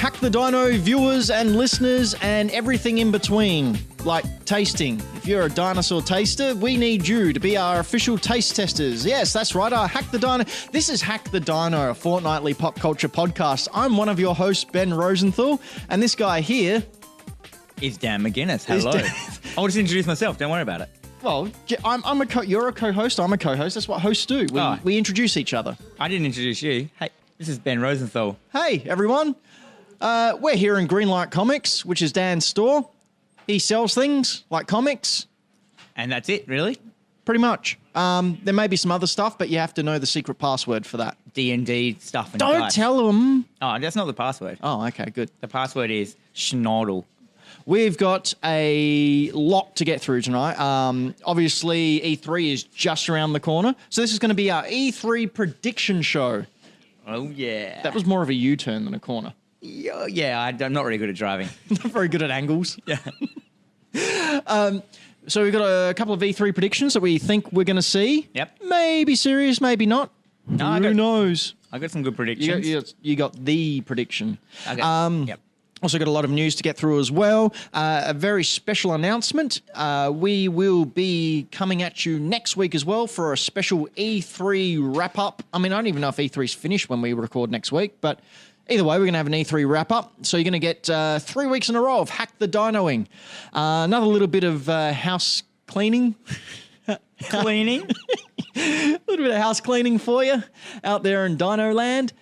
Hack the Dino viewers and listeners and everything in between, like tasting. If you're a dinosaur taster, we need you to be our official taste testers. Yes, that's right, our Hack the Dino. This is Hack the Dino, a fortnightly pop culture podcast. I'm one of your hosts, Ben Rosenthal, and this guy here is Dan McGuinness. Hello. I'll just introduce myself. Don't worry about it. Well, you're a co-host. I'm a co-host. That's what hosts do. We introduce each other. I didn't introduce you. Hey, this is Ben Rosenthal. Hey, everyone. We're here in Greenlight Comics, which is Dan's store. He sells things like comics. And that's it, really? Pretty much. There may be some other stuff, but you have to know the secret password for that. D&D stuff. And Don't tell them. Oh, that's not the password. Oh, okay, good. The password is schnoddle. We've got a lot to get through tonight. Obviously, E3 is just around the corner. So this is going to be our E3 prediction show. Oh, yeah. That was more of a U-turn than a corner. Yeah, I'm not really good at driving. Not very good at angles. Yeah. So we've got a couple of E3 predictions that we think we're going to see. Yep. Maybe serious, maybe not. No, Who knows? I got some good predictions. You got the prediction. Okay. Yep. Also got a lot of news to get through as well. A very special announcement. We will be coming at you next week as well for a special E3 wrap-up. I mean, I don't even know if E3's finished when we record next week, but either way, we're going to have an E3 wrap-up. So you're going to get 3 weeks in a row of Hack the Dinoing. Another little bit of house cleaning. Cleaning? A little bit of house cleaning for you out there in Dino Land.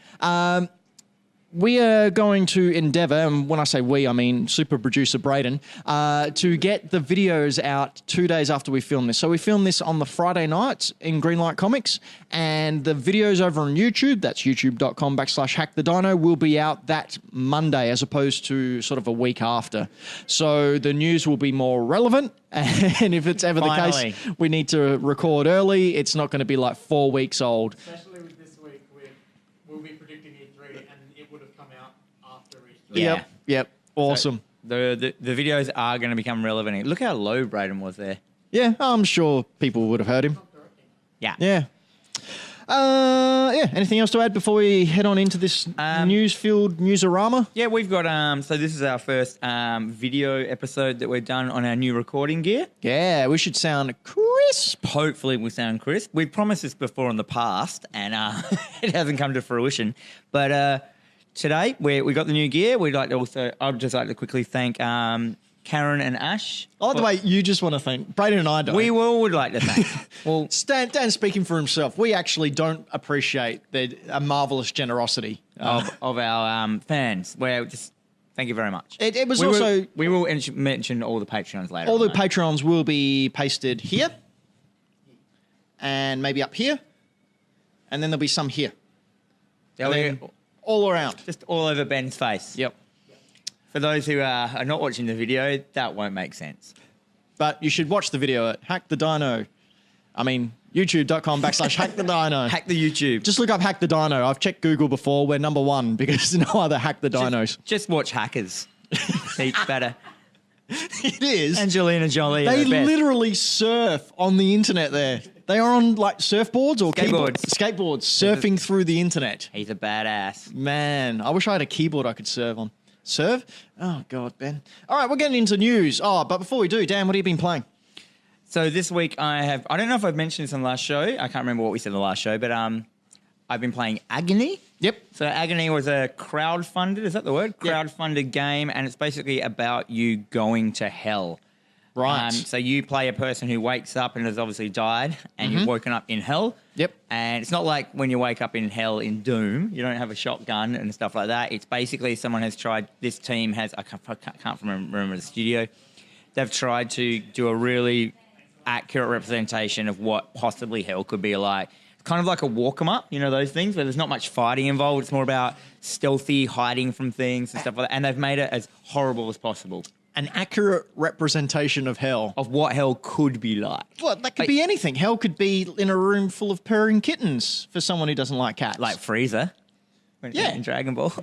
We are going to endeavour, and when I say we, I mean super producer Braden, to get the videos out 2 days after we film this. So we film this on the Friday night in Greenlight Comics, and the videos over on YouTube, that's youtube.com/hackthedino, will be out that Monday as opposed to sort of a week after. So the news will be more relevant, and if it's ever the case, we need to record early. It's not going to be like 4 weeks old. Especially with this week, we'll be predicting E3, and it would have come out after E3. Yeah. Yep. Awesome. So the videos are going to become relevant. Look how low Braden was there. Yeah, I'm sure people would have heard him. Yeah. Yeah. Anything else to add before we head on into this news-filled newsarama? Yeah, we've got, so this is our first video episode that we've done on our new recording gear. Yeah, we should sound crisp. Hopefully we'll sound crisp. We've promised this before in the past, and it hasn't come to fruition. But today, we got the new gear. I'd just like to quickly thank Karen and Ash. I like the way you just want to thank. Braden and I don't. We would like to thank. Well, Dan's speaking for himself. We actually don't appreciate a marvellous generosity of our fans. Well, just thank you very much. It was we will mention all the Patreons later. All the Patreons will be pasted here, and maybe up here, and then there'll be some here. All around. Just all over Ben's face. Yep. For those who are not watching the video, that won't make sense. But you should watch the video at Hack the Dino. I mean, youtube.com/hackthedino. Hack the YouTube. Just look up Hack the Dino. I've checked Google before. We're number one because no other Hack the Dinos. Just watch Hackers. It's better. It is. Angelina Jolie. They literally surf on the internet there. They are on like surfboards or skateboards surfing through the internet. He's a badass. Man, I wish I had a keyboard I could serve on. Serve? Oh, God, Ben. All right, we're getting into news. Oh, but before we do, Dan, what have you been playing? So this week I don't know if I've mentioned this on the last show. I can't remember what we said in the last show, but I've been playing Agony. Yep. So Agony was a crowdfunded, is that the word? Crowdfunded game, and it's basically about you going to hell. Right. So you play a person who wakes up and has obviously died, and you've woken up in hell. Yep. And it's not like when you wake up in hell in Doom, you don't have a shotgun and stuff like that. It's basically someone has tried, this team has, I can't remember the studio, they've tried to do a really accurate representation of what possibly hell could be like. It's kind of like a walk 'em up, you know, those things where there's not much fighting involved. It's more about stealthy hiding from things and stuff like that. And they've made it as horrible as possible. An accurate representation of hell. Of what hell could be like. Well, that could be anything. Hell could be in a room full of purring kittens for someone who doesn't like cats. Like Frieza. Yeah. In Dragon Ball.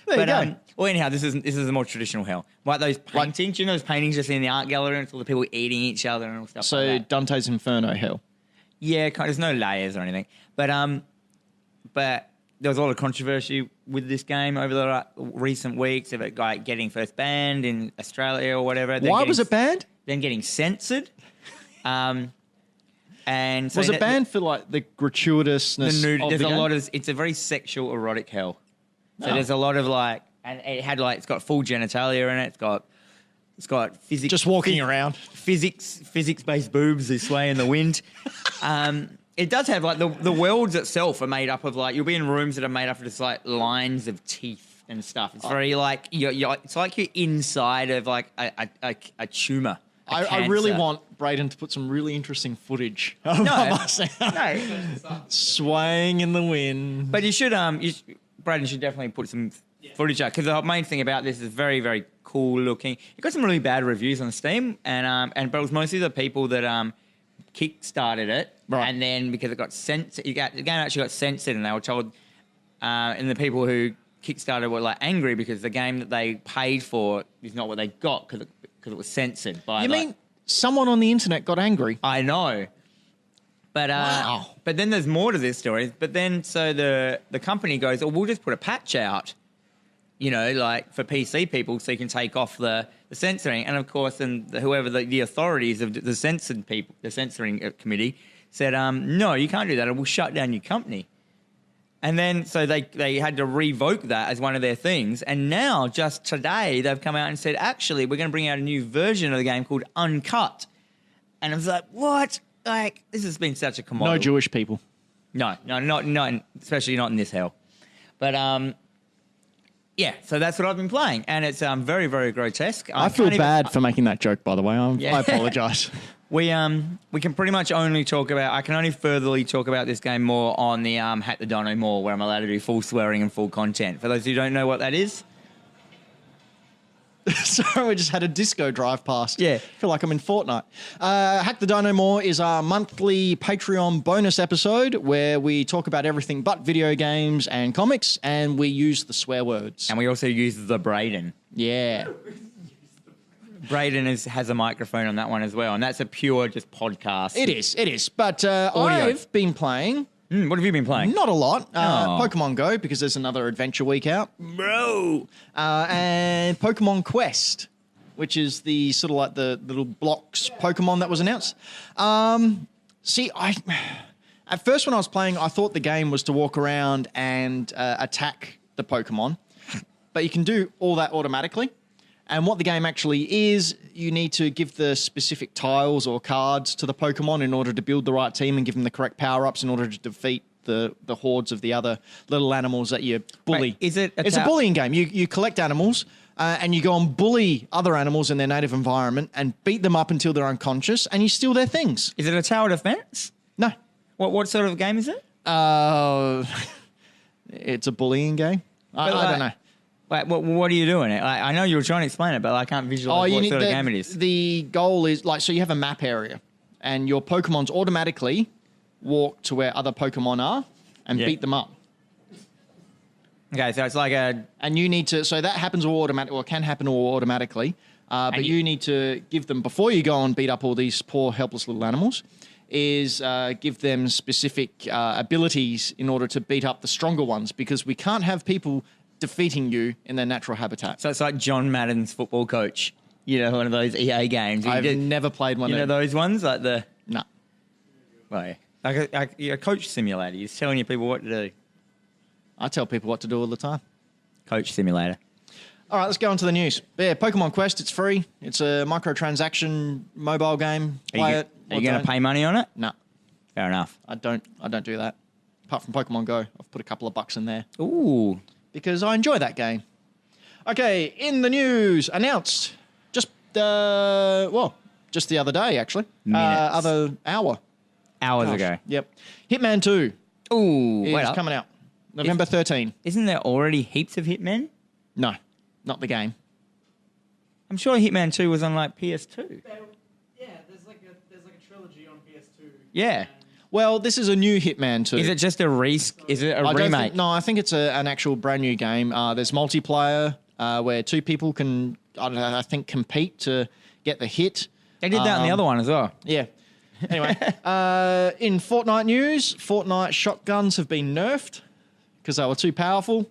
There you go. Well, anyhow, this is a more traditional hell. Like those paintings. Do you know those paintings just in the art gallery and it's all the people eating each other and all stuff like that? So Dante's Inferno hell. Yeah, there's no layers or anything. But there was a lot of controversy with this game over the recent weeks of it getting first banned in Australia or whatever. Why was it banned? Then getting censored. And so was it banned for like the gratuitousness? There's a lot of. It's a very sexual, erotic hell. So there's a lot of like, and it had like, it's got full genitalia in it. It's got physics. Just walking around. Physics-based boobs who sway in the wind. It does have like the worlds itself are made up of like, you'll be in rooms that are made up of just like lines of teeth and stuff. It's very like it's like you're inside of like a tumor. I really want Braden to put some really interesting footage of us swaying in the wind. But you should Braden should definitely put some footage out because the main thing about this is very, very cool looking. It got some really bad reviews on Steam, but it was mostly the people that kick-started it, right. And then because it got censored, the game actually got censored, and they were told, and the people who kick-started were like angry because the game that they paid for is not what they got because it was censored by. You mean someone on the internet got angry? I know. But wow. But then there's more to this story. But then so the company goes, oh, we'll just put a patch out, like for PC people so you can take off the censoring. And of course, whoever the authorities of the censored people, the censoring committee said, no, you can't do that. It will shut down your company. And then so they had to revoke that as one of their things. And now just today they've come out and said, actually, we're going to bring out a new version of the game called Uncut. And I was like, what? Like, this has been such a commodity. No Jewish people. No, not especially not in this hell. But yeah, so that's what I've been playing, and it's very, very grotesque. I feel bad for making that joke, by the way. I apologise. We can pretty much only talk about. I can only furtherly talk about this game more on the Hack the Dino more, where I'm allowed to do full swearing and full content. For those who don't know what that is. Sorry, we just had a disco drive past. Yeah. I feel like I'm in Fortnite. Hack the Dino More is our monthly Patreon bonus episode where we talk about everything but video games and comics, and we use the swear words. And we also use the Braden. Yeah. Braden has a microphone on that one as well, and that's a pure just podcast. It is. But I've been playing... what have you been playing? Not a lot. Pokemon Go, because there's another adventure week out. Bro! And Pokemon Quest, which is the sort of like the little blocks Pokemon that was announced. At first when I was playing, I thought the game was to walk around and attack the Pokemon. But you can do all that automatically. And what the game actually is, you need to give the specific tiles or cards to the Pokemon in order to build the right team and give them the correct power-ups in order to defeat the hordes of the other little animals that you bully. Wait, it's a bullying game. You collect animals and you go and bully other animals in their native environment and beat them up until they're unconscious and you steal their things. Is it a tower defense? No. What sort of game is it? It's a bullying game. I don't know. Like, what are you doing? I know you were trying to explain it, but I can't visualize what sort of game it is. The goal is, so you have a map area, and your Pokemons automatically walk to where other Pokemon are and beat them up. Okay, so it's like a... And you need to... So that happens all automatic, or can happen all automatically, but you need to give them, before you go and beat up all these poor, helpless little animals, is give them specific abilities in order to beat up the stronger ones, because we can't have people... defeating you in their natural habitat. So it's like John Madden's football coach. One of those EA games. I've never played one. You know those ones? Like the... No. Well, like a coach simulator. He's telling you people what to do. I tell people what to do all the time. Coach simulator. All right, let's go on to the news. Yeah, Pokemon Quest, it's free. It's a microtransaction mobile game. Play it. Are you going to pay money on it? No. Fair enough. I don't do that. Apart from Pokemon Go, I've put a couple of bucks in there. Ooh. Because I enjoy that game. Okay, in the news, announced just the other day, actually. Other hour. Hours ago. Yep. Hitman 2 is coming out. November 13. Isn't there already heaps of Hitmen? No, not the game. I'm sure Hitman 2 was on like PS2. Yeah, there's like a trilogy on PS2. Yeah. Well, this is a new Hitman 2. Is it just a Is it a remake? I think it's an actual brand new game. There's multiplayer where two people can, I think, compete to get the hit. They did that in the other one as well. Yeah. Anyway, in Fortnite news, Fortnite shotguns have been nerfed because they were too powerful.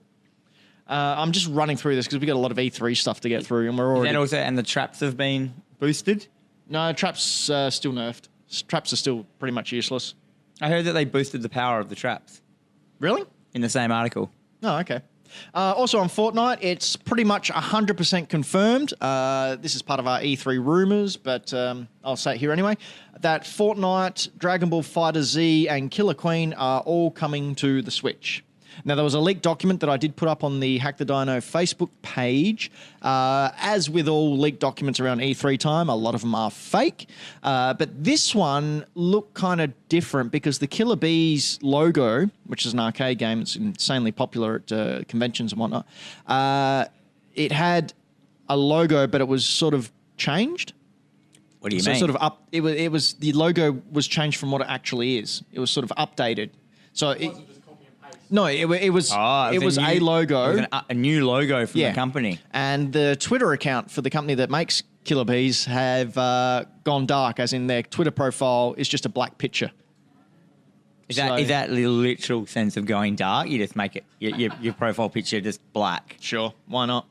I'm just running through this because we got a lot of E3 stuff to get through, and we're already. And the traps have been boosted. No, traps still nerfed. Traps are still pretty much useless. I heard that they boosted the power of the traps Really? in the same article. Oh, okay. Also on Fortnite, it's pretty much 100% confirmed. This is part of our E3 rumours, but I'll say it here anyway, that Fortnite, Dragon Ball FighterZ and Killer Queen are all coming to the Switch. Now, there was a leaked document that I did put up on the Hack the Dino Facebook page. As with all leaked documents around E3 time, a lot of them are fake. But this one looked kind of different because the Killer Bees logo, which is an arcade game, it's insanely popular at conventions and whatnot, it had a logo, but it was sort of changed. What do you mean? Sort of up. It was the logo was changed from what it actually is. It was sort of updated. So it. No, it was a logo. It was a new logo from the company. And the Twitter account for the company that makes Killer Bees have gone dark, as in their Twitter profile is just a black picture. Is that the literal sense of going dark? You just make it your profile picture just black. Sure, why not?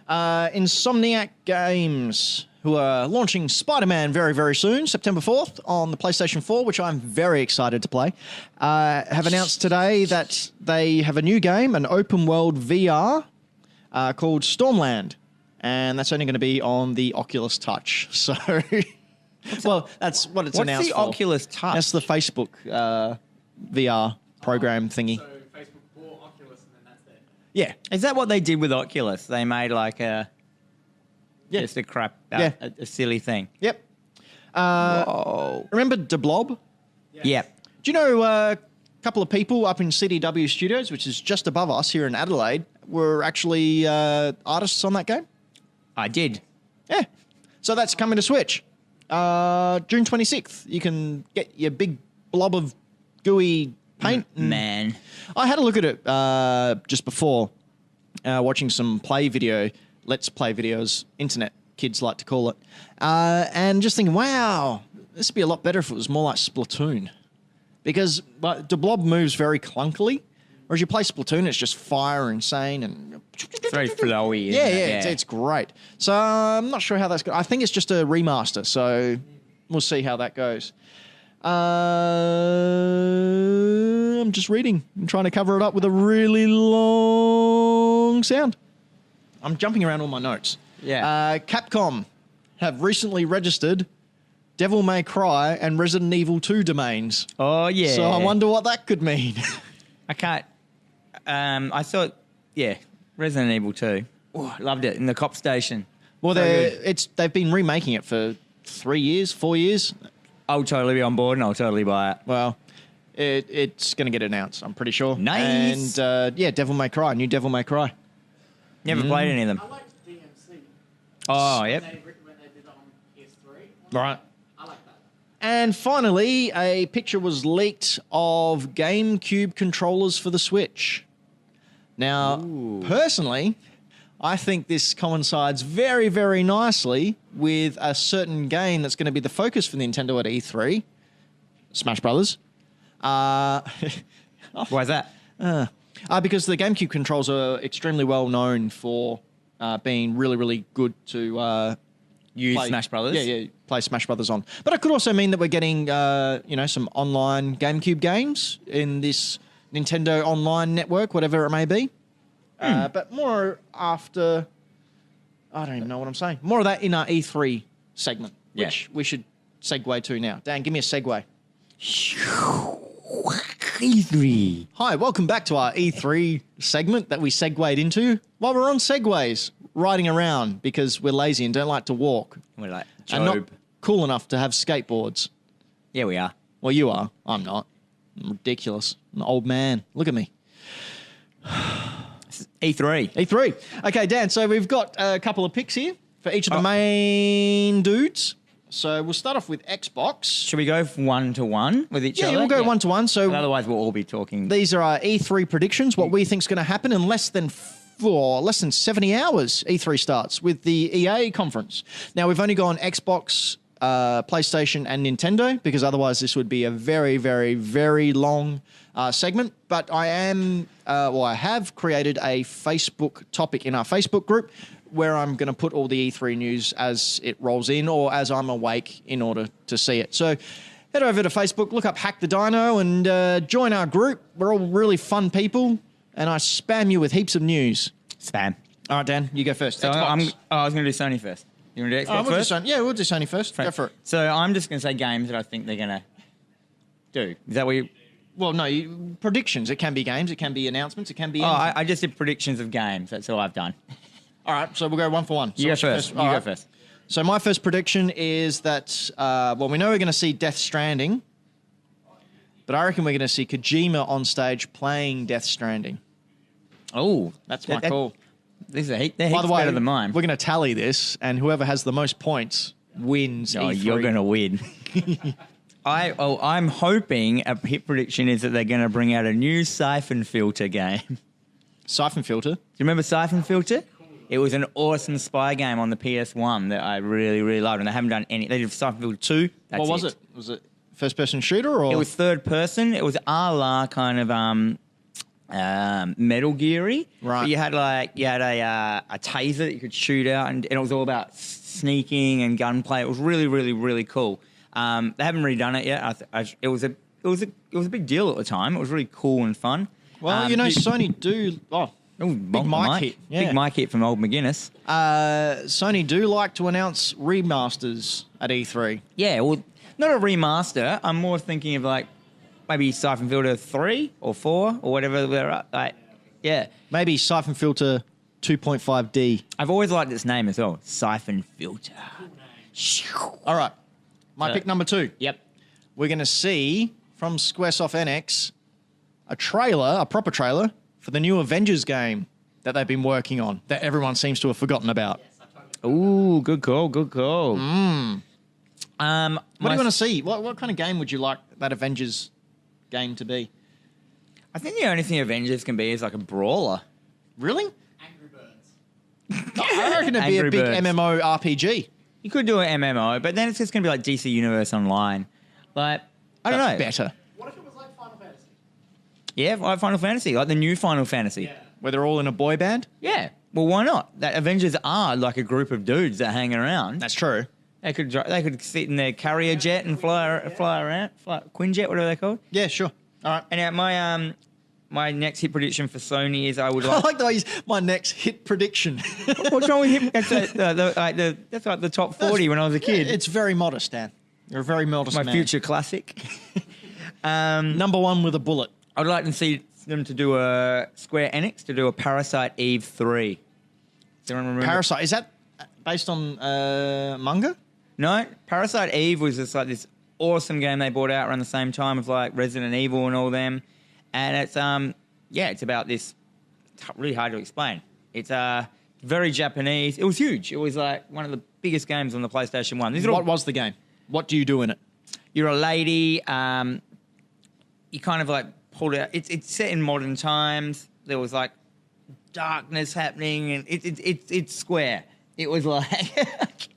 Insomniac Games, who are launching Spider-Man very, very soon, September 4th, on the PlayStation 4, which I'm very excited to play, have announced today that they have a new game, an open-world VR, called Stormland, and that's only going to be on the Oculus Touch. So, well, that's what it's announced for. What's the Oculus Touch? That's the Facebook VR program thingy. So Facebook bought Oculus and then that's it. Yeah. Is that what they did with Oculus? They made like a... Yeah. Just a crap, a silly thing. Yep. Whoa. Remember De Blob? Yeah. Do you know a couple of people up in CDW Studios, which is just above us here in Adelaide, were actually artists on that game? I did. Yeah. So that's coming to Switch. June 26th. You can get your big blob of gooey paint. Man. I had a look at it just before, watching some Let's Play videos, internet kids like to call it, and just thinking, wow, this would be a lot better if it was more like Splatoon. Because De Blob moves very clunkily, whereas you play Splatoon, it's just fire insane and... It's very flowy. It's great. So I'm not sure how that's going. I think it's just a remaster, so we'll see how that goes. I'm just reading. I'm trying to cover it up with a really long sound. I'm jumping around all my notes. Yeah. Capcom have recently registered Devil May Cry and Resident Evil 2 domains. Oh, yeah. So I wonder what that could mean. I can't... I thought... Yeah. Resident Evil 2. Oh, loved it. In the cop station. Well, they've been remaking it for 3 years, 4 years. I'll totally be on board and I'll totally buy it. Well, it's going to get announced, I'm pretty sure. Nice. And, Devil May Cry, new Devil May Cry. Never played any of them. I liked DMC. Oh, yep. When they did it on PS3. Right. I like that. And finally, a picture was leaked of GameCube controllers for the Switch. Now, personally, I think this coincides very, very nicely with a certain game that's going to be the focus for Nintendo at E3, Smash Brothers. Why is that? Because the GameCube controls are extremely well known for being really, really good to Use Smash Brothers? Yeah, play Smash Brothers on. But it could also mean that we're getting, some online GameCube games in this Nintendo Online network, whatever it may be. But more after... I don't even know what I'm saying. More of that in our E3 segment, which we should segue to now. Dan, give me a segue. E3. Hi, welcome back to our E3 segment that we segued into while we're on segways, riding around because we're lazy and don't like to walk. We're like, And not cool enough to have skateboards. Yeah, we are. Well, you are. I'm not. I'm ridiculous. I'm an old man. Look at me. E3. E3. Okay, Dan, so we've got a couple of picks here for each of the main dudes. So we'll start off with Xbox. Should we go one-to-one with each other? Yeah, we'll go one-to-one. So but otherwise, we'll all be talking. These are our E3 predictions, what we think is going to happen in less than 70 hours. E3 starts with the EA conference. Now, we've only gone Xbox PlayStation and Nintendo, because otherwise this would be a very, very, very long segment. But I have created a Facebook topic in our Facebook group where I'm going to put all the E3 news as it rolls in or as I'm awake in order to see it. So head over to Facebook, look up Hack the Dino, and join our group. We're all really fun people, and I spam you with heaps of news. Spam. All right, Dan, you go first. So I was going to do Sony first. You want to do Xbox first? We'll do Sony first. Go for it. So I'm just going to say games that I think they're going to do. Is that what you... Well, no, predictions. It can be games. It can be announcements. It can be anything. I just did predictions of games. That's all I've done. All right, so we'll go one for one. You go first. You go first. So my first prediction is that, we know we're going to see Death Stranding, but I reckon we're going to see Kojima on stage playing Death Stranding. Oh, that's my call. They're heaps better than mine. We're going to tally this, and whoever has the most points wins. Oh, E3. you're going to win. I'm hoping a hit prediction is that they're going to bring out a new Siphon Filter game. Siphon Filter? Do you remember Siphon Filter? It was an awesome spy game on the PS1 that I really, really loved, and they haven't done any. They did Siphon Filter 2. What was it? Was it first-person shooter or? It was third person. It was a la kind of Metal Geary. Right. But you had a taser that you could shoot out, and it was all about sneaking and gunplay. It was really, really, really cool. They haven't redone it yet. It was a big deal at the time. It was really cool and fun. Well, Sony do. Oh, big mic hit. Yeah. Big mic hit from old McGuinness. Sony do like to announce remasters at E3. Yeah, well, not a remaster. I'm more thinking of like maybe Siphon Filter 3 or 4 or whatever they're at. Like, yeah. Maybe Siphon Filter 2.5D. I've always liked its name as well. Siphon Filter. All right. My pick number 2. Yep. We're going to see from Squaresoft NX a proper trailer for the new Avengers game that they've been working on that everyone seems to have forgotten about. Ooh, good call, good call. What do you want to see? What kind of game would you like that Avengers game to be? I think the only thing Avengers can be is like a brawler. Really? Angry Birds. I reckon it'd be a big MMO RPG. You could do an MMO, but then it's just going to be like DC Universe Online. Like, I don't know. Better. What if it was like Final Fantasy? Yeah, like Final Fantasy, like the new Final Fantasy. Yeah. Where they're all in a boy band? Yeah. Well, why not? That Avengers are like a group of dudes that hang around. That's true. They could sit in their carrier jet and fly around, Quinjet, whatever they're called. Yeah, sure. All right. And my next hit prediction for Sony is I would I like. like the way my next hit prediction. What's wrong with him? That's like the top 40 when I was a kid. It's very modest, Dan. You're a very modest My man. future classic. Number 1 with a bullet. I'd like to see them to do Square Enix to do a Parasite Eve 3. Does anyone remember? Parasite. Is that based on manga? No, Parasite Eve was just like this awesome game they brought out around the same time as like Resident Evil and all them. And it's it's about this. It's really hard to explain. It's very Japanese. It was huge. It was like one of the biggest games on the PlayStation 1. What was the game? What do you do in it? You're a lady. You kind of like pulled out. It's set in modern times. There was like darkness happening, and it's square. It was like,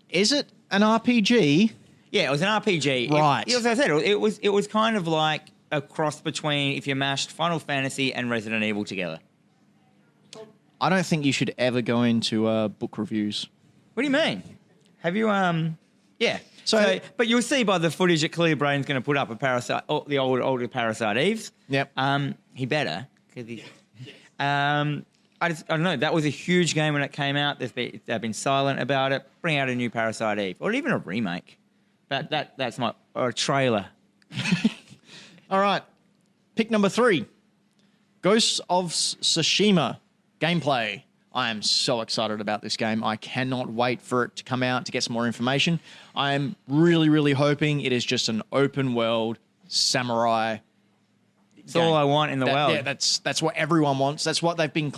is it an RPG? Yeah, it was an RPG. Right. As I said, it was kind of like a cross between if you mashed Final Fantasy and Resident Evil together. I don't think you should ever go into book reviews. What do you mean? Have you Yeah. So, but you'll see by the footage that Clear Brain's going to put up a Parasite, the older Parasite Eves. Yep. He better because he. I don't know. That was a huge game when it came out. They've been silent about it. Bring out a new Parasite Eve or even a remake. But that's or a trailer. All right. Pick number 3. Ghosts of Tsushima gameplay. I am so excited about this game. I cannot wait for it to come out to get some more information. I am really, really hoping it is just an open world samurai. That's all I want in the world. Yeah, that's what everyone wants. That's what they've been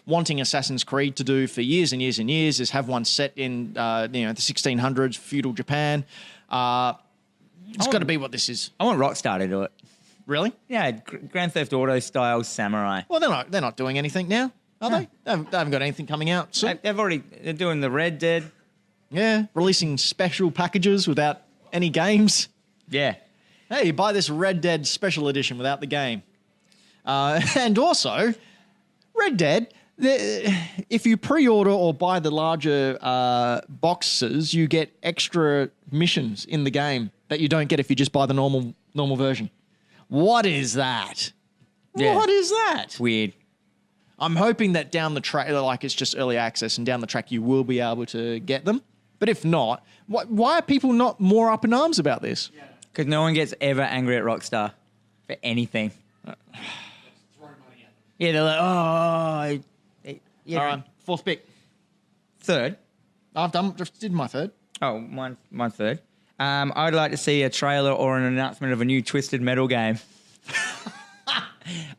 wanting Assassin's Creed to do for years and years and years, is have one set in the 1600s, feudal Japan. It's got to be what this is. I want Rockstar to do it. Really? Yeah, Grand Theft Auto style samurai. Well, they're not doing anything now, are they? They haven't got anything coming out soon. They're doing the Red Dead Yeah, releasing special packages without any games. Yeah. Hey, you buy this Red Dead special edition without the game. And also, Red Dead, if you pre-order or buy the larger boxes, you get extra missions in the game that you don't get if you just buy the normal version. What is that? Yeah. What is that? It's weird. I'm hoping that down the track, like it's just early access, and down the track you will be able to get them. But if not, why are people not more up in arms about this? Because no one gets ever angry at Rockstar for anything. Yeah, they're like, oh... Yeah. All right, fourth pick. Third. I've just did my third. Oh, mine's third. I'd like to see a trailer or an announcement of a new Twisted Metal game.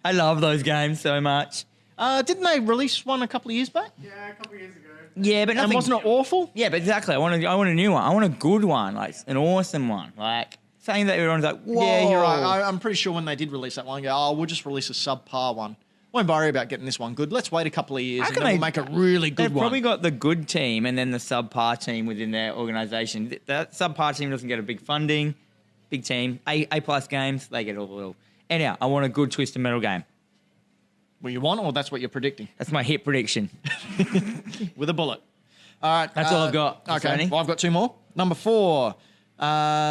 I love those games so much. Didn't they release one a couple of years back? Yeah, a couple of years ago. Yeah, but And nothing... wasn't it awful? Yeah, but exactly. I want a new one. I want a good one, like an awesome one. Like saying that everyone's like, whoa. Yeah, you're right. I'm pretty sure when they did release that one, go, oh, we'll just release a subpar one. Won't worry about getting this one good. Let's wait a couple of years and then we'll make a really good They've one. probably got the good team and then the subpar team within their organisation. That subpar team doesn't get a big funding, big team. A plus games, they get all the little. Anyhow, I want a good Twisted Metal game. What you want, or that's what you're predicting? That's my hit prediction. With a bullet. All right. That's all I've got. Okay. Sony. Well, I've got two more. Number 4.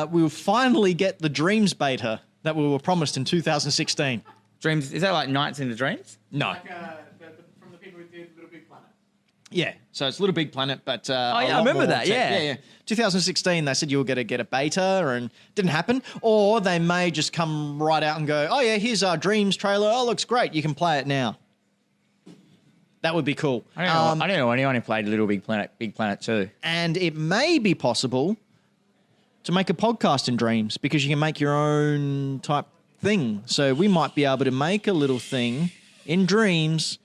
We'll finally get the Dreams beta that we were promised in 2016. Dreams, is that like Nights into Dreams? No. Like from the people who did Little Big Planet. Yeah. So it's Little Big Planet, but I remember that, yeah. Yeah. 2016, they said you were going to get a beta, and didn't happen. Or they may just come right out and go, oh yeah, here's our Dreams trailer. Oh, looks great. You can play it now. That would be cool. I don't know anyone who played Little Big Planet 2. And it may be possible to make a podcast in Dreams because you can make your own type thing. So we might be able to make a little thing in Dreams,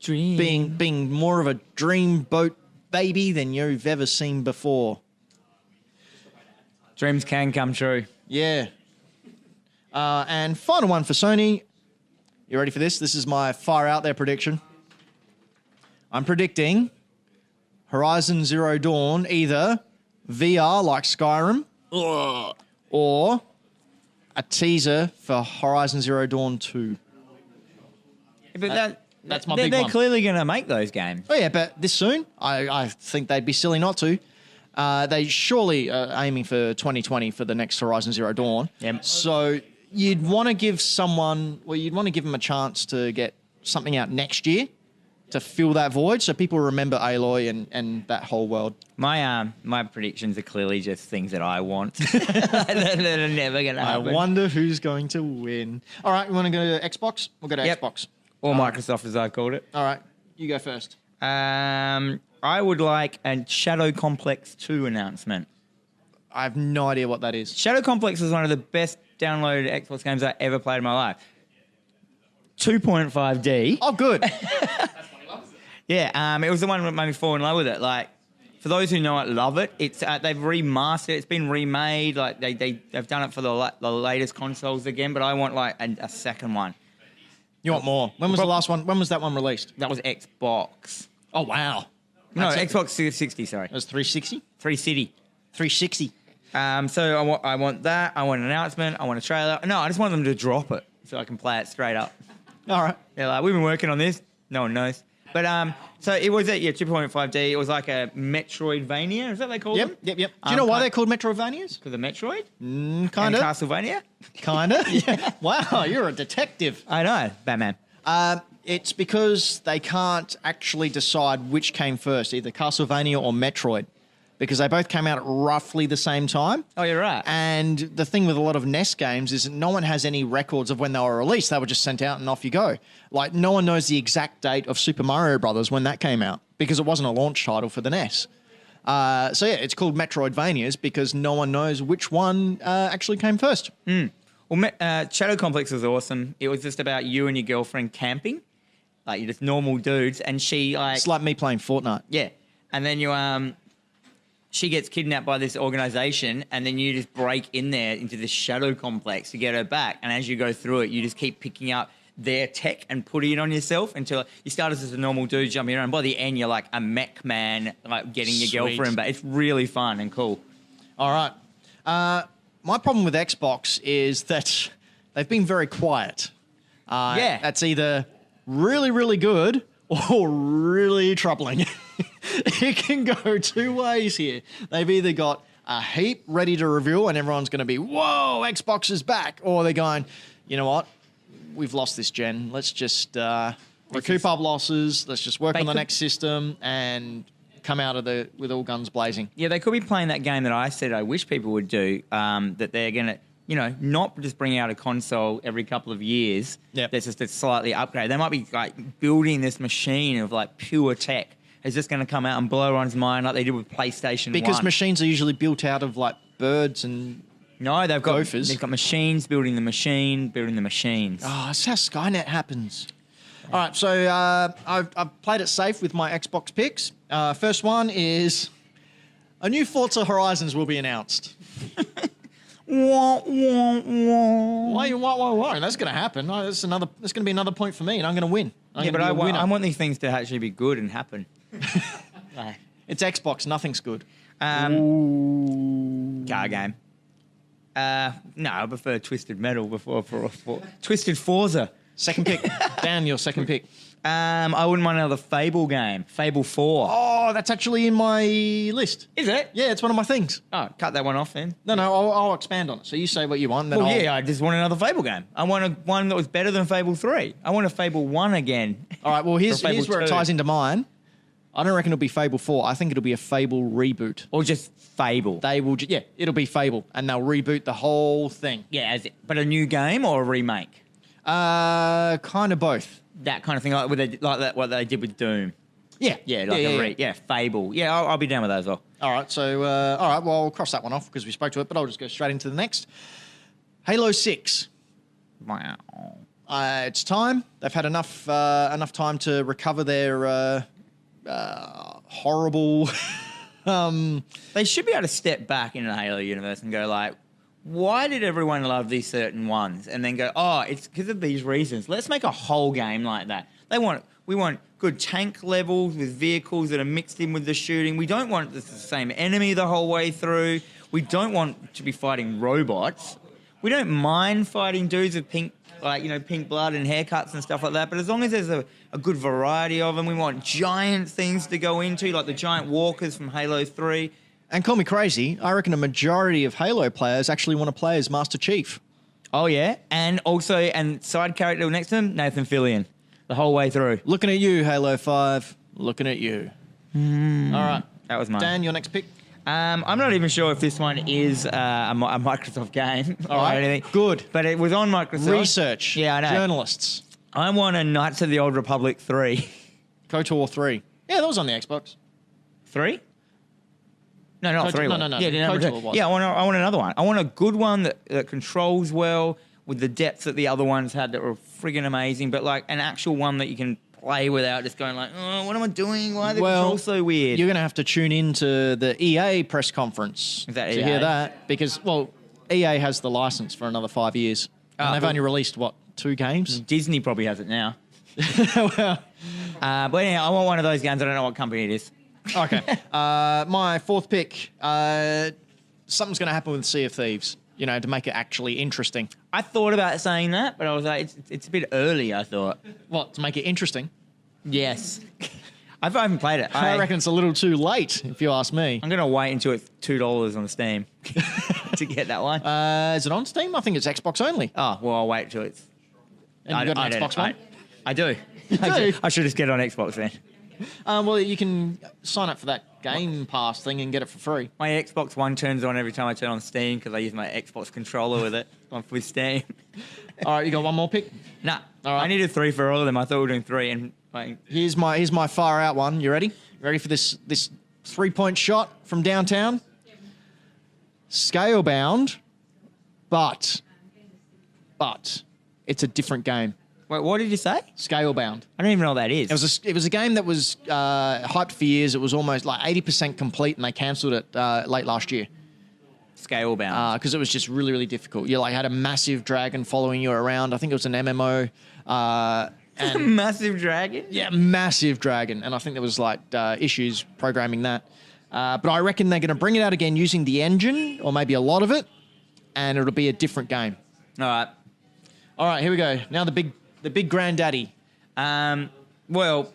being more of a dream boat baby than you've ever seen before. Dreams can come true. Yeah. And final one for Sony. You ready for this? This is my far out there prediction. I'm predicting Horizon Zero Dawn, either VR like Skyrim or a teaser for Horizon Zero Dawn 2. But that's my big they're one. clearly going to make those games. Oh, yeah, but this soon? I think they'd be silly not to. They surely are aiming for 2020 for the next Horizon Zero Dawn. Yep. So you'd want to give them a chance to get something out next year to fill that void so people remember Aloy and that whole world. My predictions are clearly just things that I want that are never going to happen. I wonder who's going to win. All right, you want to go to Xbox? We'll go to Xbox. Or Microsoft, as I called it. All right, you go first. I would like a Shadow Complex 2 announcement. I have no idea what that is. Shadow Complex is one of the best downloaded Xbox games I ever played in my life. 2.5D. Oh, good. Yeah, it was the one that made me fall in love with it. Like, for those who know it, love it. It's they've remastered it. It's been remade. Like they've done it for the latest consoles again. But I want like a second one. You want more? When was the last one? When was that one released? That was Xbox. Oh, wow. No, That's Xbox 360. Sorry, It was 360? 360. 360. So I want that. I want an announcement. I want a trailer. No, I just want them to drop it so I can play it straight up. All right. They're like, we've been working on this. No one knows. But so it was 2.5D. It was like a Metroidvania. Is that what they call them? Yep. Do you know why they're called Metroidvanias? Because of Metroid? Kind And of. Castlevania? Kind of. Yeah. Wow, you're a detective. I know. Batman. It's because they can't actually decide which came first, either Castlevania or Metroid, because they both came out at roughly the same time. Oh, you're right. And the thing with a lot of NES games is that no one has any records of when they were released. They were just sent out and off you go. Like, no one knows the exact date of Super Mario Brothers when that came out because it wasn't a launch title for the NES. So, yeah, it's called Metroidvanias because no one knows which one actually came first. Well, Shadow Complex was awesome. It was just about you and your girlfriend camping. Like, you're just normal dudes. And she, like... It's like me playing Fortnite. Yeah. And then you... she gets kidnapped by this organization, and then you just break in there into this shadow complex to get her back. And as you go through it, you just keep picking up their tech and putting it on yourself until you start as a normal dude jumping around. By the end, you're like a mech man, like getting your girlfriend back. It's really fun and cool. All right. My problem with Xbox is that they've been very quiet. Yeah. That's either really, really good or really troubling. It can go two ways here. They've either got a heap ready to reveal and everyone's going to be, whoa, Xbox is back. Or they're going, you know what? We've lost this gen. Let's just recoup our losses. Let's just work on the next system and come out of with all guns blazing. Yeah, they could be playing that game that I said I wish people would do, that they're going to, not just bring out a console every couple of years. Yep. That's just a slightly upgrade. They might be like building this machine of like pure tech. It's just going to come out and blow everyone's mind like they did with PlayStation 1. Machines are usually built out of like birds and no, they've got gophers. They've got machines building the machine, building the machines. Oh, that's how Skynet happens. All right, so I've played it safe with my Xbox picks. First one is a new Forza Horizons will be announced. Wah, wah, wah. Why you wah? That's going to happen. That's going to be another point for me, and I'm going to win. I want these things to actually be good and happen. It's Xbox. Nothing's good. Car game. No, I prefer Twisted Metal before Twisted Forza. Second pick. Dan, your second pick. I wouldn't mind another Fable game. Fable 4. Oh, that's actually in my list. Is it? Yeah, it's one of my things. Oh, cut that one off then. No, I'll expand on it. So you say what you want. Then I just want another Fable game. I want one that was better than Fable 3. I want a Fable 1 again. All right, well, here's where 2. it ties into mine. I don't reckon it'll be Fable 4. I think it'll be a Fable reboot. Or just Fable. It'll be Fable, and they'll reboot the whole thing. Yeah, but a new game or a remake? Kind of both. That kind of thing, what they did with Doom. Yeah. Fable. Yeah, I'll be down with that as well. All right, so, well, I'll cross that one off because we spoke to it, but I'll just go straight into the next. Halo 6. Wow. It's time. They've had enough time to recover their horrible... They should be able to step back into the Halo universe and go like, why did everyone love these certain ones? And then go, oh, it's because of these reasons. Let's make a whole game like that. We want good tank levels with vehicles that are mixed in with the shooting. We don't want the same enemy the whole way through. We don't want to be fighting robots. We don't mind fighting dudes with pink blood and haircuts and stuff like that. But as long as there's a good variety of them, we want giant things to go into, like the giant walkers from Halo 3. And call me crazy, I reckon a majority of Halo players actually want to play as Master Chief. Oh, yeah? And side character next to him, Nathan Fillion, the whole way through. Looking at you, Halo 5. Looking at you. All right. That was mine. Dan, your next pick? I'm not even sure if this one is a Microsoft game or anything. Good. But it was on Microsoft. Research. Yeah, I know. Journalists. I want a Knights of the Old Republic 3. KOTOR 3. Yeah, that was on the Xbox. 3? No, not 3. No. Yeah, KOTOR was. Yeah, I want another one. I want a good one that controls well with the depth that the other ones had that were friggin' amazing, but like an actual one that you can play without just going like, oh, what am I doing? Why are the controls so weird? You're going to have to tune into the EA press conference Is that to EA? hear that because, EA has the license for another 5 years. And they've only released, 2 games? Disney probably has it now. Well, but anyhow, I want one of those games. I don't know what company it is. Okay. My fourth pick, something's going to happen with Sea of Thieves, to make it actually interesting. I thought about saying that, but I was like, it's a bit early, I thought. What, to make it interesting? Yes. I haven't played it. I reckon it's a little too late, if you ask me. I'm going to wait until it's $2 on Steam to get that one. Is it on Steam? I think it's Xbox only. Oh, well, I'll wait till it's... And you've got an Xbox One? I do. You do? I should just get it on Xbox then. Well, you can sign up for that Game Pass thing and get it for free. My Xbox One turns on every time I turn on Steam because I use my Xbox controller with it with Steam. All right, you got one more pick? Nah. All right. I needed 3 for all of them. I thought we were doing 3. And Here's my far out one. You ready? Ready for this 3-point shot from downtown? Scalebound, but it's a different game. Wait, what did you say? Scalebound. I don't even know what that is. It was a game that was hyped for years. It was almost like 80% complete, and they cancelled it late last year. Scale bound. Because it was just really, really difficult. You like had a massive dragon following you around. I think it was an MMO. And Massive dragon? yeah, massive dragon. And I think there was like issues programming that. But I reckon they're going to bring it out again using the engine, or maybe a lot of it, and it'll be a different game. All right, here we go. Now the big granddaddy. Well,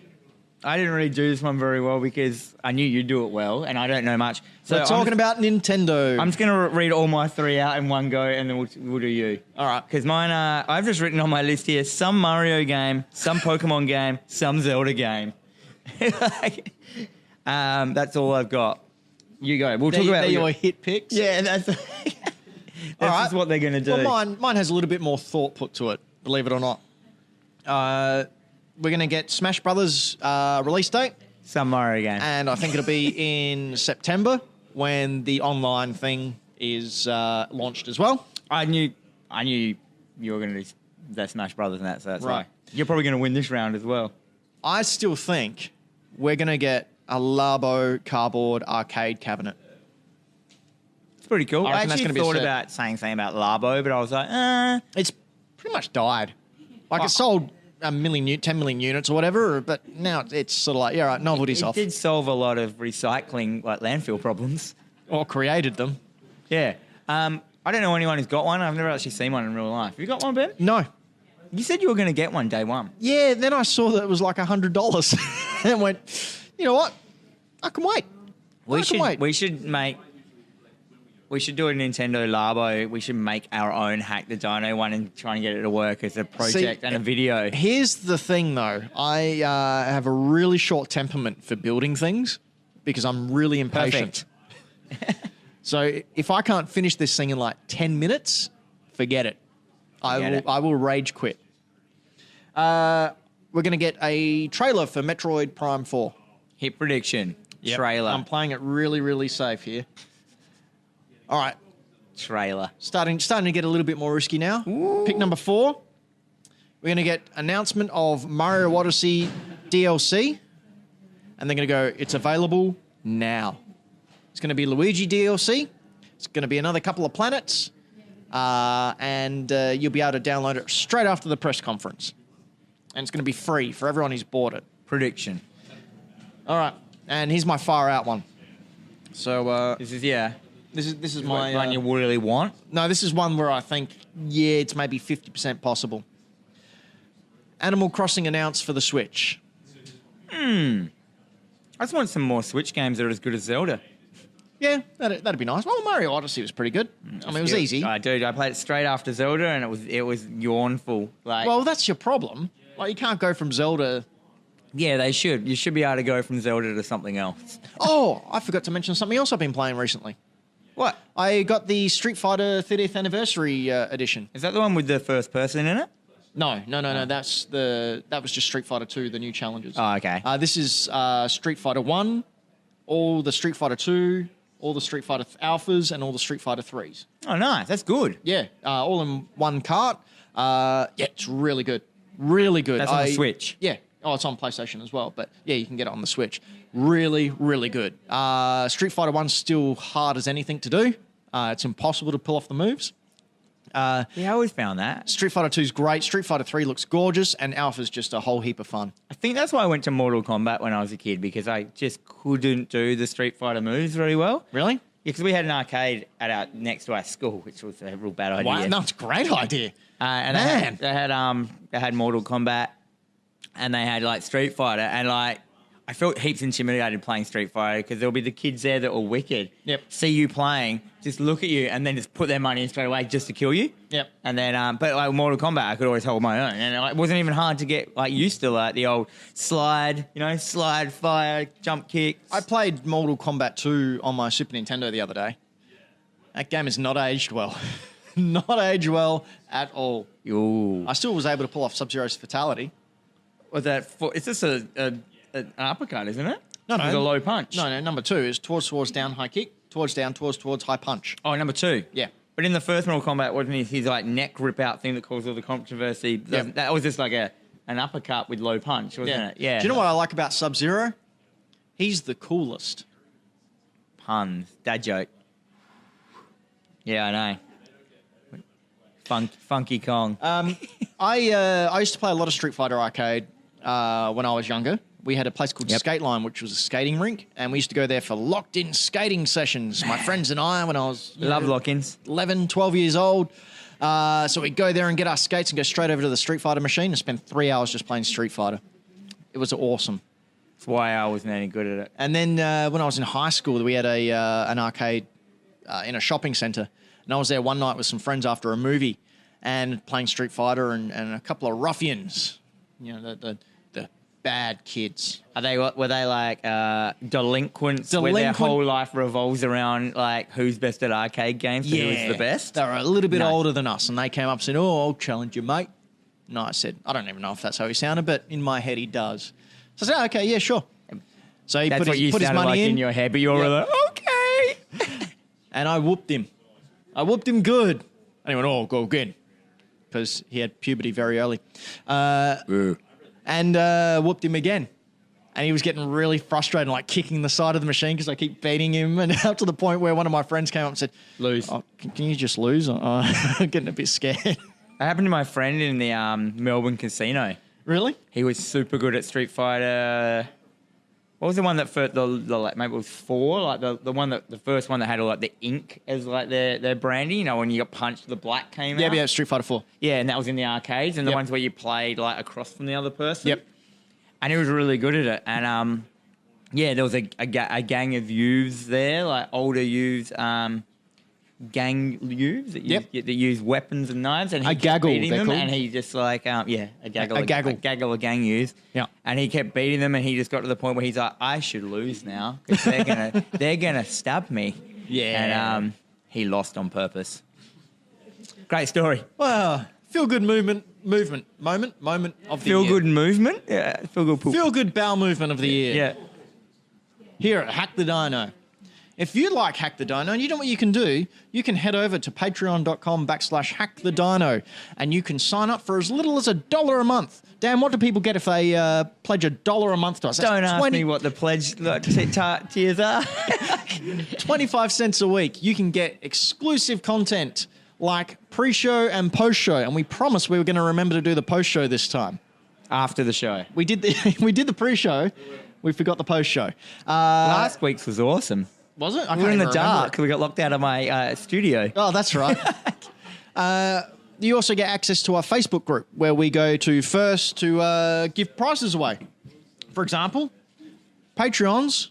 I didn't really do this one very well because I knew you'd do it well, and I don't know much. So we're talking about Nintendo. I'm just going to read all my 3 out in one go, and then we'll do you. All right. Because mine are, I've just written on my list here, some Mario game, some Pokemon game, some Zelda game. That's all I've got. You go. We'll talk about they're your hit picks. Yeah, that's All right. what they're going to do. Well, mine has a little bit more thought put to it, believe it or not. We're going to get Smash Brothers release date. Some Mario game. And I think it'll be in September when the online thing is launched as well. I knew you were going to do the Smash Brothers and that, so that's Right. right. You're probably going to win this round as well. I still think we're going to get a Labo cardboard arcade cabinet. It's pretty cool. I reckon that's actually gonna be a thought set. about saying something about Labo, but I was like, It's pretty much died. Like it sold 10 million units or whatever, but now it's sort of like, yeah, right, novelty's it off. did solve a lot of recycling, like landfill problems. Or created them. Yeah. I don't know anyone who's got one. I've never actually seen one in real life. Have you got one, Ben? No. You said you were going to get one day one. Yeah, then I saw that it was like $100 and went, you know what? I can wait. We should do a Nintendo Labo. We should make our own Hack the Dino one and try and get it to work as a project and a video. Here's the thing, though. I have a really short temperament for building things because I'm really impatient. So if I can't finish this thing in like 10 minutes, forget it. I will rage quit. We're going to get a trailer for Metroid Prime 4. Hit prediction. Yep. Trailer. I'm playing it really, really safe here. All right. Trailer. Starting to get a little bit more risky now. Ooh. Pick number 4. We're going to get announcement of Mario Odyssey DLC. And they're going to go, it's available now. It's going to be Luigi DLC. It's going to be another couple of planets. And you'll be able to download it straight after the press conference. And it's going to be free for everyone who's bought it. Prediction. All right. And here's my far out one. So This is This is my one you really want. No, this is one where I think, yeah, it's maybe 50% possible. Animal Crossing announced for the Switch. I just want some more Switch games that are as good as Zelda. Yeah, that'd be nice. Well, Mario Odyssey was pretty good. I mean, it was easy. Dude, I played it straight after Zelda, and it was yawnful. Like, Well, that's your problem. Like, you can't go from Zelda. yeah, they should. You should be able to go from Zelda to something else. Oh, I forgot to mention something else I've been playing recently. What? I got the Street Fighter 30th Anniversary edition. Is that the one with the first person in it? No. That was just Street Fighter 2, the new challenges. Oh, okay. This is Street Fighter 1, all the Street Fighter 2, all the Street Fighter Alphas, and all the Street Fighter 3s. Oh, nice. That's good. Yeah, all in one cart. Yeah, it's really good. Really good. That's on the Switch. Yeah. Oh, it's on PlayStation as well. But yeah, you can get it on the Switch. Really, really good. Street Fighter 1's still hard as anything to do. It's impossible to pull off the moves. Yeah, I always found that. Street Fighter 2's great. Street Fighter 3 looks gorgeous. And Alpha's just a whole heap of fun. I think that's why I went to Mortal Kombat when I was a kid, because I just couldn't do the Street Fighter moves very well. Really? Yeah, because we had an arcade next to our school, which was a real bad idea. Wow, that's a great idea. And Man. they had Mortal Kombat, and they had like Street Fighter, and like I felt heaps intimidated playing Street Fighter because there'll be the kids there that were wicked. Yep. See you playing, just look at you, and then just put their money in straight away just to kill you. Yep. And then, but like Mortal Kombat, I could always hold my own, and it wasn't even hard to get like used to like the old slide, fire, jump kick. I played Mortal Kombat 2 on my Super Nintendo the other day. That game has not aged well. Not aged well at all. Ooh. I still was able to pull off Sub-Zero's fatality. Was that? It's just an uppercut, isn't it? No. It's a low punch. No, number 2 is towards, down, high kick, towards, down, towards, high punch. Oh, number 2. Yeah. But in the first Mortal Kombat, wasn't his like neck rip out thing that caused all the controversy? Yeah. That was just like an uppercut with low punch, wasn't it? Yeah. Do you know what I like about Sub-Zero? He's the coolest. Puns. Dad joke. Yeah, I know. Funky Kong. I used to play a lot of Street Fighter Arcade when I was younger. We had a place called Skate Line, which was a skating rink, and we used to go there for locked-in skating sessions. My friends and I, when I was Love lock-ins. 11, 12 years old. So we'd go there and get our skates and go straight over to the Street Fighter machine and spend 3 hours just playing Street Fighter. It was awesome. That's why I wasn't any good at it. And then when I was in high school, we had an arcade in a shopping centre. And I was there one night with some friends after a movie and playing Street Fighter and a couple of ruffians, you know, the bad kids. Were they like delinquents where their whole life revolves around like who's best at arcade games? Yeah. Who's the best? They were a little bit older than us and they came up and said, "Oh, I'll challenge you, mate." And I said, I don't even know if that's how he sounded, but in my head he does. So I said, "Oh, okay, yeah, sure." So he That's put what you his sounded money like in your head, but you were like, okay. and I whooped him. I whooped him good. And he went, "Oh, go again." Because he had puberty very early. And whooped him again. And he was getting really frustrated, like kicking the side of the machine because I keep beating him. And up to the point where one of my friends came up and said, Lose. "Oh, can you just lose?" I'm getting a bit scared. That happened to my friend in the Melbourne casino. Really? He was super good at Street Fighter. What was the one that first, like, maybe it was 4, like the first one that had all like the ink as like their branding. You know, when you got punched, the black came out. Yeah, Street Fighter 4. Yeah, and that was in the arcades, and the Yep. ones where you played like across from the other person. Yep. And he was really good at it. And yeah, there was a gang of youths there, like older youths, gang youths that use weapons and knives, and he kept gaggle, beating they're them, called. and he just like a gaggle of gang youths. Yeah. And he kept beating them, and he just got to the point where he's like, I should lose now because they're gonna stab me. Yeah. And he lost on purpose. Great story. Well, feel good moment of the Feel year. good movement. Yeah. Feel good poop. Feel good bowel movement of the year. Yeah. Here at Hack the Dino. If you like Hack the Dino, you know what you can do? You can head over to patreon.com/hackthedino and you can sign up for as little as $1 a month. Dan, what do people get if they pledge $1 a month to us? Don't ask me what the pledge tiers are. 25 cents a week. You can get exclusive content like pre-show and post-show. And we promised we were going to remember to do the post-show this time. After the show. We did the pre-show. We forgot the post-show. Last week's was awesome. Was it? We were in the dark. We got locked out of my studio. Oh, that's right. You also get access to our Facebook group where we go to first to give prizes away. For example, Patreons.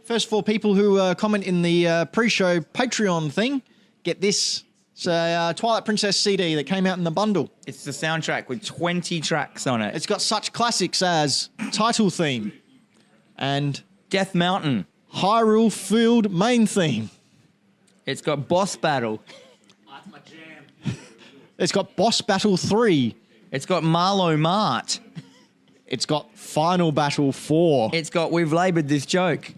First 4 people who comment in the pre-show Patreon thing get this. It's a Twilight Princess CD that came out in the bundle. It's the soundtrack with 20 tracks on it. It's got such classics as Title Theme and Death Mountain. Hyrule Field Main Theme. It's got Boss Battle. That's my jam. It's got Boss Battle 3. It's got Marlow Mart. It's got Final Battle 4. It's got We've Laboured This Joke.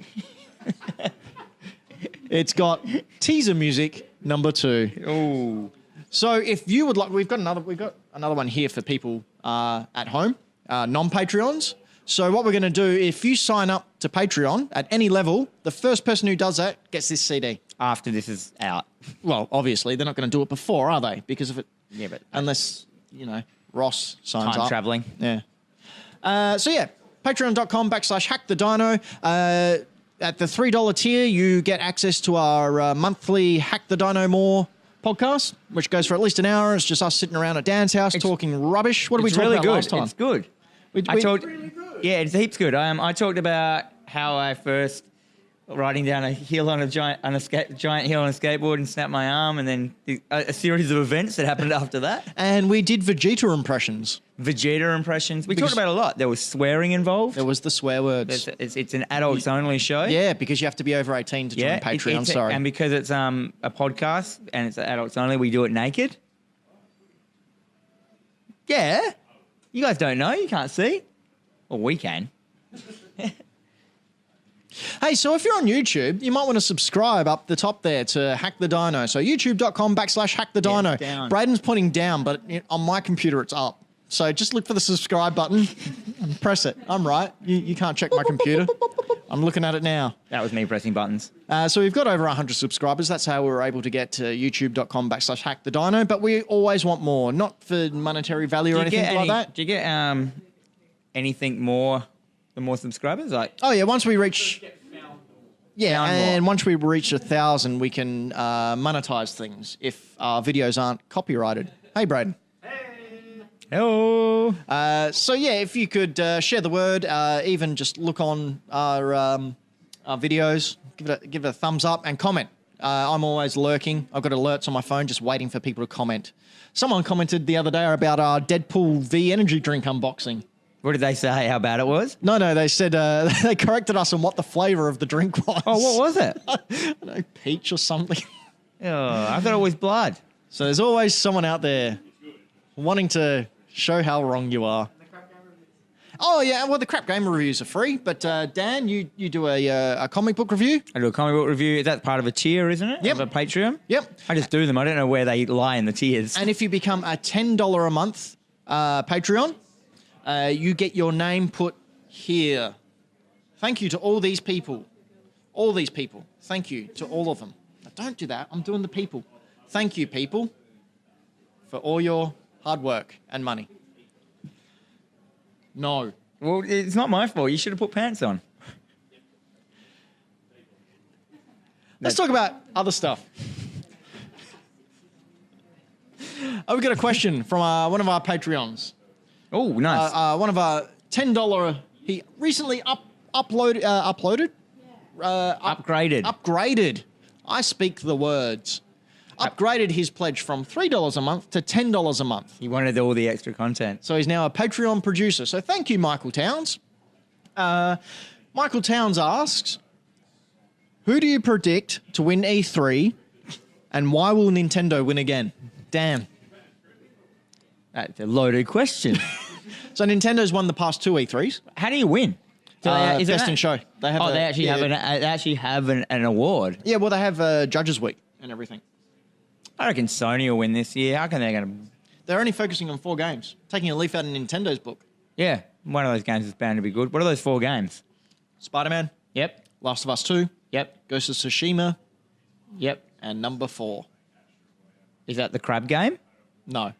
It's got teaser music number 2. Ooh. So if you would like, we've got another one here for people at home, non-Patreons. So what we're going to do, if you sign up to Patreon at any level, the first person who does that gets this CD. After this is out. Well, obviously, they're not going to do it before, are they? Because of it. Yeah, but Unless, Ross signs up. time travelling. Yeah. So yeah, patreon.com/hackthedino. At the $3 tier, you get access to our monthly Hack the Dino More podcast, which goes for at least an hour. It's just us sitting around at Dan's house talking rubbish. What did we talk about last time? It's good. Yeah, it's heaps good. I talked about how I first riding down a hill on giant hill on a skateboard and snapped my arm, and then a series of events that happened after that. And we did Vegeta impressions. We talked about a lot. There was swearing involved. There was the swear words. It's an adults only show. Yeah, because you have to be over 18 to join Patreon. Sorry. And because it's a podcast and it's adults only, we do it naked. Yeah. You guys don't know. You can't see. Well, we can. Hey, so if you're on YouTube, you might want to subscribe up the top there to Hack the Dino. So youtube.com/hackthedino. Yeah, down. Braden's pointing down, but on my computer it's up. So just look for the subscribe button and press it. I'm right. You can't check my computer. I'm looking at it now. That was me pressing buttons. So we've got over 100 subscribers. That's how we were able to get to youtube.com/hackthedino. But we always want more, not for monetary value or anything like that. Do you get anything more, the more subscribers? Like, Oh yeah, once we reach Found and more. once we reach 1,000, we can monetize things if our videos aren't copyrighted. Hey, Braden. hello. So yeah, if you could share the word, even just look on our videos, give it a thumbs up and comment. I'm always lurking. I've got alerts on my phone just waiting for people to comment. Someone commented the other day about our Deadpool V energy drink unboxing. What did they say? How bad it was? No, they said they corrected us on what the flavour of the drink was. Oh, what was it? I don't know, peach or something. Oh, I thought it was blood. So there's always someone out there wanting to show how wrong you are. Oh yeah, well the crap game reviews are free, but Dan, you do a comic book review. I do a comic book review. That's part of a tier, isn't it? Yep. Of a Patreon? Yep. I just do them. I don't know where they lie in the tiers. And if you become a $10 a month Patreon, you get your name put here. Thank you to all these people. All these people. Thank you to all of them. Now, don't do that. I'm doing the people. Thank you, people, for all your hard work and money. No. Well, it's not my fault. You should have put pants on. Let's talk about other stuff. We've got a question from one of our Patreons. Oh, nice. One of our $10. He recently uploaded. Upgraded. I speak the words. Upgraded his pledge from $3 a month to $10 a month. He wanted all the extra content. So he's now a Patreon producer. So thank you, Michael Towns. Michael Towns asks, who do you predict to win E3 and why will Nintendo win again? Dan. That's a loaded question. So Nintendo's won the past 2 E3s. How do you win? So is it Best that? in Show. They have They actually have an award. Yeah, well, they have Judges Week and everything. I reckon Sony will win this year. How can they going to? They're only focusing on 4 games, taking a leaf out of Nintendo's book. Yeah, one of those games is bound to be good. What are those 4 games? Spider-Man, Yep. Last of Us 2, Yep. Ghost of Tsushima, Yep. and number 4. Is that the crab game? No.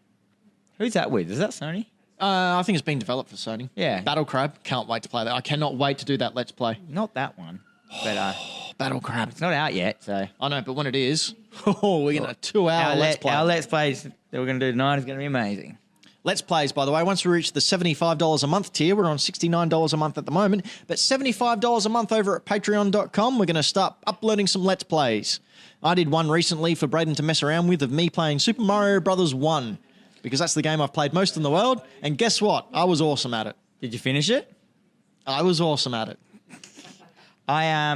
Who's that with? Is that Sony? I think it's being developed for Sony. Yeah. Battle Crab, can't wait to play that. I cannot wait to do that Let's Play. Not that one. But Battle Crab. it's not out yet, so. I know, but when it is, we're going to 2-hour Let's Play. Our Let's Plays that we're going to do tonight is going to be amazing. Let's Plays, by the way, once we reach the $75 a month tier, we're on $69 a month at the moment, but $75 a month over at patreon.com, we're going to start uploading some Let's Plays. I did one recently for Braden to mess around with of me playing Super Mario Brothers 1, because that's the game I've played most in the world, and guess what? I was awesome at it. Did you finish it? I was awesome at it.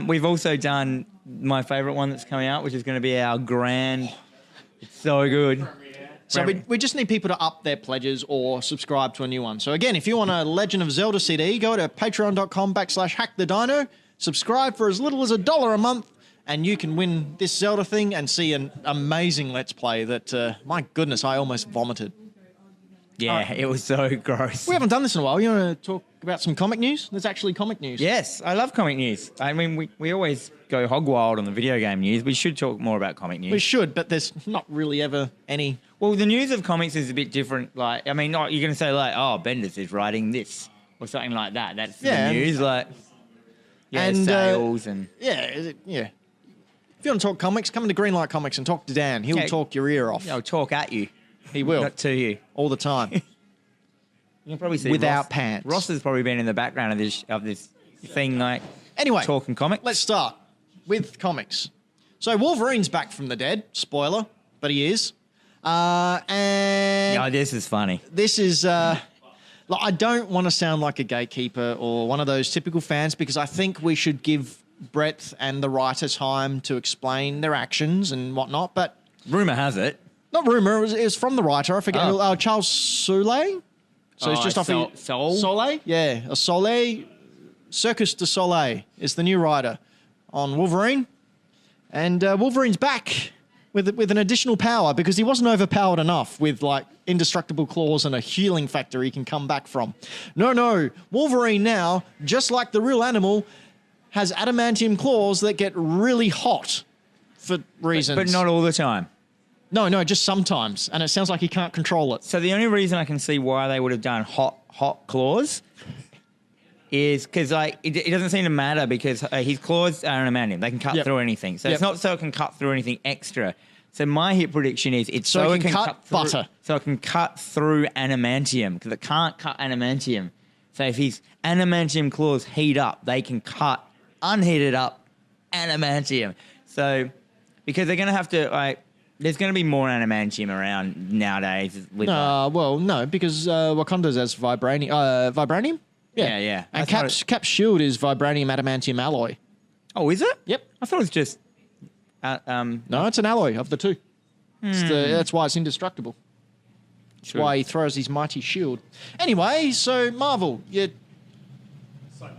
We've also done my favourite one that's coming out, which is going to be our grand. It's so good. So we just need people to up their pledges or subscribe to a new one. So again, if you want a Legend of Zelda CD, go to patreon.com/hackthedino, subscribe for as little as $1 a month, and you can win this Zelda thing and see an amazing Let's Play that, my goodness, I almost vomited. Yeah, it was so gross. We haven't done this in a while. You want to talk about some comic news? There's actually comic news. Yes, I love comic news. I mean, we always go hog wild on the video game news. We should talk more about comic news. We should, but there's not really ever any. Well, the news of comics is a bit different. Like, I mean, you're going to say like, oh, Bendis is writing this or something like that. That's the news. Like, yeah, and, sales and yeah. If you want to talk comics, come to Greenlight Comics and talk to Dan. He'll talk your ear off. I'll talk at you. He will. Not to you. All the time. You can probably see Without Ross, pants. Ross has probably been in the background of this thing, like Anyway, talking comics. let's start with comics. So Wolverine's back from the dead. Spoiler, but he is. And Oh, this is funny. this is... like, I don't want to sound like a gatekeeper or one of those typical fans because I think we should give Brett and the writer time to explain their actions and whatnot, but... Rumor has it. Not rumor, it was from the writer. I forget. Oh. Charles Soule? So it's just off Soleil? Yeah, a Soleil. Circus du Soleil is the new writer on Wolverine. And Wolverine's back with an additional power because he wasn't overpowered enough with like indestructible claws and a healing factor he can come back from. No. Wolverine now, just like the real animal, has adamantium claws that get really hot for reasons. But not all the time. No, just sometimes. And it sounds like he can't control it. So the only reason I can see why they would have done hot claws is because like it doesn't seem to matter because his claws are adamantium. They can cut through anything. So it's not so it can cut through anything extra. So my hit prediction is it's so it can cut through, butter. So it can cut through adamantium because it can't cut adamantium. So if his adamantium claws heat up, they can cut unheated up adamantium. So because they're going to have to like. There's going to be more adamantium around nowadays. With well, no, because Wakanda's has vibranium. Yeah. And Cap's shield is vibranium adamantium alloy. Oh, is it? Yep. I thought it was just. No, it's an alloy of the two. That's why it's indestructible. That's why he throws his mighty shield. Anyway, so Marvel, So nice.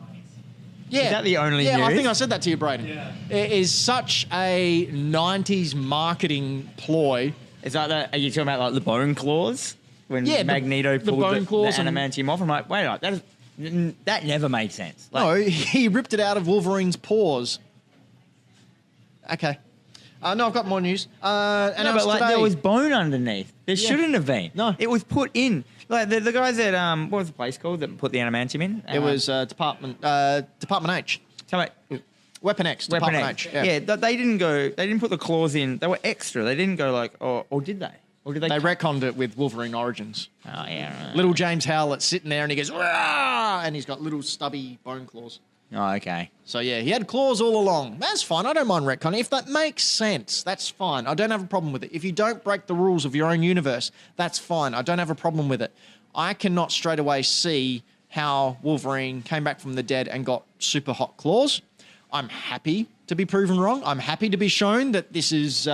yeah. Is that the only Yeah, I news? think I said that to you, Brayden. Yeah. It is such a 90s marketing ploy. Is that are you talking about like the bone claws when Yeah, Magneto the pulled bone the claws and- adamantium off? I'm like, wait a minute, that never made sense. Like, No, he ripped it out of Wolverine's paws. Okay. No, I've got more news. no, Announced but like today. there was bone underneath. There shouldn't have been. No. It was put in. Like the guys at what was the place called that put the adamantium in? It was Department H. Weapon X. Weapon Department X. H. Yeah, they didn't go. They didn't put the claws in. They were extra. They didn't go like, or did they? Or did they? They retconned it with Wolverine Origins. Oh yeah. Right. Little James Howlett's sitting there and he goes, "Rah!" And he's got little stubby bone claws. Oh okay. So yeah, he had claws all along. That's fine. I don't mind retconning. If that makes sense, that's fine. I don't have a problem with it. If you don't break the rules of your own universe, that's fine. I don't have a problem with it. I cannot straight away see how Wolverine came back from the dead and got super hot claws. I'm happy to be proven wrong. I'm happy to be shown that this is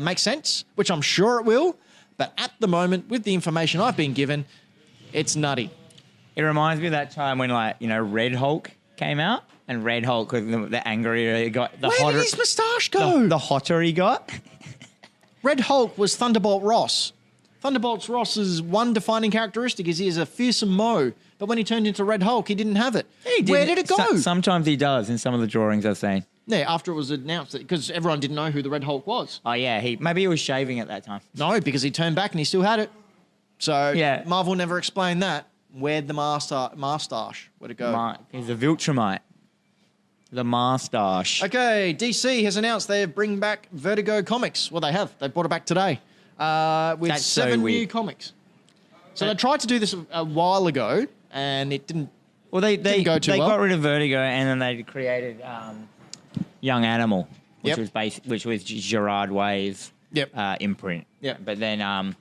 makes sense, which I'm sure it will. But at the moment, with the information I've been given, it's nutty. It reminds me of that time when Red Hulk came out, and Red Hulk was the angrier he got, the Where hotter did his moustache go? the hotter he got. Red Hulk was Thunderbolt Ross. Thunderbolt Ross's one defining characteristic is he is a fearsome Mo. But when he turned into Red Hulk, he didn't have it. Where did it go? Sometimes he does in some of the drawings I've seen. Yeah, after it was announced, because everyone didn't know who the Red Hulk was. Oh yeah, maybe he was shaving at that time. No, because he turned back and he still had it. So Yeah. Marvel never explained that. Where'd the moustache? Where'd it go? He's a Viltrumite. The moustache. Okay, DC has announced they're bringing back Vertigo Comics. Well, they have. They brought it back today with That's so 7 new weird. comics. So they tried to do this a while ago, and it didn't. Well, they go too well. got rid of Vertigo, and then they created Young Animal, which Yep. which was Gerard Way's imprint. Yep. But then